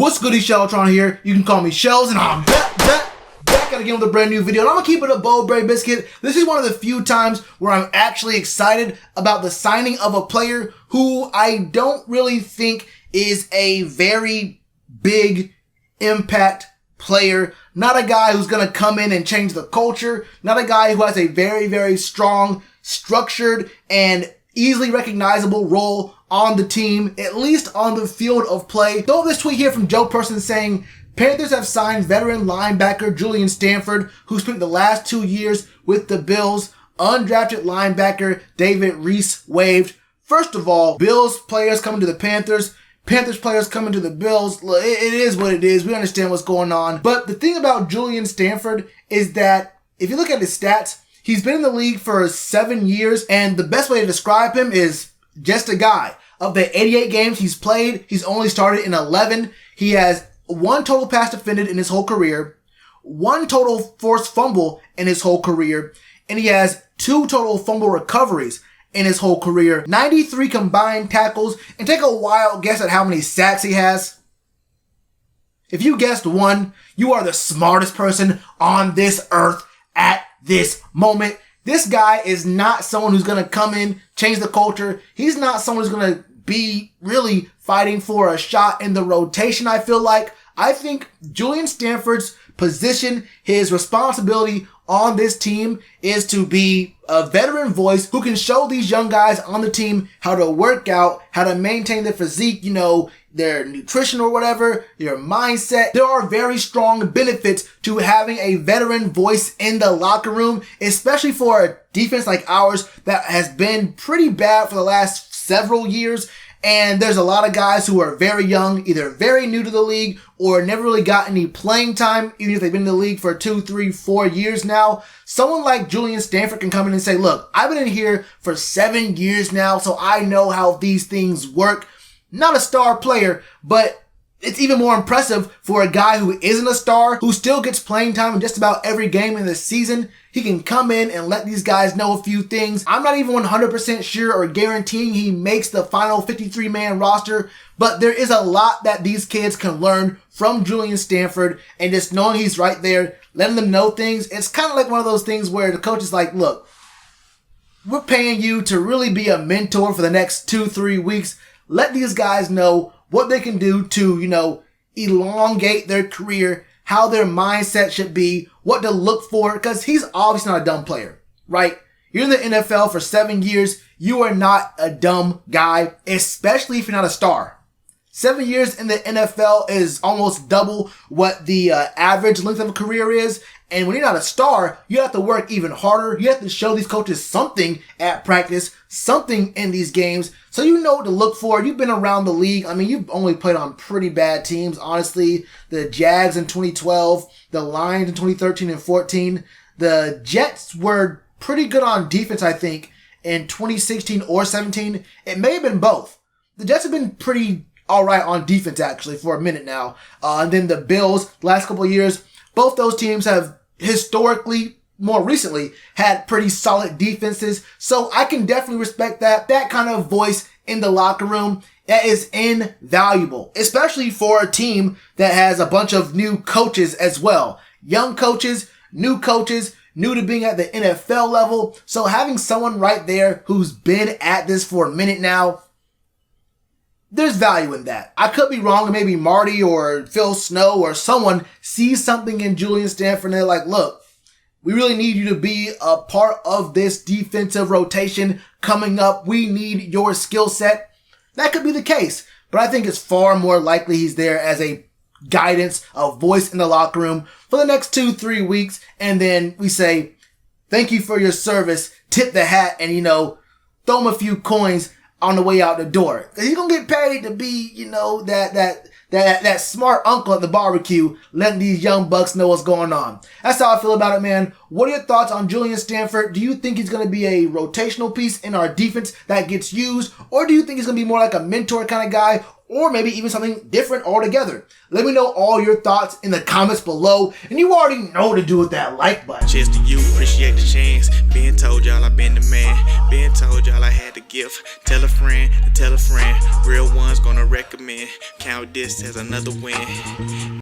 What's goody, Shellitronnn here. You can call me Shells, and I'm back again with a brand new video. And I'm gonna keep it a bold, brave biscuit. This is one of the few times where I'm actually excited about the signing of a player who I don't really think is a very big impact player. Not a guy who's gonna come in and change the culture. Not a guy who has a very, very strong, structured, and easily recognizable role on the team, at least on the field of play. Throw this tweet here from Joe Person saying, Panthers have signed veteran linebacker Julian Stanford, who spent the last 2 years with the Bills. Undrafted linebacker David Reese waived. First of all, Bills players coming to the Panthers. Panthers players coming to the Bills. It is what it is. We understand what's going on. But the thing about Julian Stanford is that if you look at his stats, he's been in the league for 7 years, and the best way to describe him is just a guy. Of the 88 games he's played, he's only started in 11. He has 1 total pass defended in his whole career, 1 total forced fumble in his whole career, and he has 2 total fumble recoveries in his whole career, 93 combined tackles, and take a wild guess at how many sacks he has. If you guessed 1, you are the smartest person on this earth at this moment. This guy is not someone who's going to come in, change the culture. He's not someone who's going to be really fighting for a shot in the rotation, I feel like. I think Julian Stanford's position, his responsibility on this team is to be a veteran voice who can show these young guys on the team how to work out, how to maintain their physique, their nutrition or whatever, their mindset. There are very strong benefits to having a veteran voice in the locker room, especially for a defense like ours that has been pretty bad for the last several years. And there's a lot of guys who are very young, either very new to the league or never really got any playing time, even if they've been in the league for 2, 3, 4 years now. Someone like Julian Stanford can come in and say, look, I've been in here for 7 years now, so I know how these things work. Not a star player, but it's even more impressive for a guy who isn't a star, who still gets playing time in just about every game in the season. He can come in and let these guys know a few things. I'm not even 100% sure or guaranteeing he makes the final 53-man roster, but there is a lot that these kids can learn from Julian Stanford, and just knowing he's right there, letting them know things. It's kind of like one of those things where the coach is like, look, we're paying you to really be a mentor for the next 2, 3 weeks. Let these guys know what they can do to, elongate their career, how their mindset should be, what to look for, because he's obviously not a dumb player, right? You're in the NFL for 7 years. You are not a dumb guy, especially if you're not a star. 7 years in the NFL is almost double what the average length of a career is. And when you're not a star, you have to work even harder. You have to show these coaches something at practice, something in these games, so you know what to look for. You've been around the league. I mean, you've only played on pretty bad teams, honestly. The Jags in 2012, the Lions in 2013 and 14. The Jets were pretty good on defense, I think, in 2016 or 17. It may have been both. The Jets have been pretty all right on defense, actually, for a minute now. And then the Bills, last couple of years, both those teams have historically, more recently, had pretty solid defenses. So I can definitely respect that. That kind of voice in the locker room, that is invaluable, especially for a team that has a bunch of new coaches as well. Young coaches, new to being at the NFL level. So having someone right there who's been at this for a minute now, there's value in that. I could be wrong, and maybe Marty or Phil Snow or someone sees something in Julian Stanford and they're like, look, we really need you to be a part of this defensive rotation coming up. We need your skill set. That could be the case, but I think it's far more likely he's there as a guidance, a voice in the locker room for the next 2, 3 weeks. And then we say, thank you for your service, tip the hat, and, throw him a few coins on the way out the door. He's gonna get paid to be, that smart uncle at the barbecue, letting these young bucks know what's going on. That's how I feel about it, man. What are your thoughts on Julian Stanford? Do you think he's gonna be a rotational piece in our defense that gets used? Or do you think he's gonna be more like a mentor kind of guy? Or maybe even something different altogether? Let me know all your thoughts in the comments below. And you already know to do with that like button. Cheers to you, appreciate the chance. Being told y'all I've been the man. Been told y'all I had to give. Tell a friend to tell a friend. Real ones gonna recommend. Count this as another win.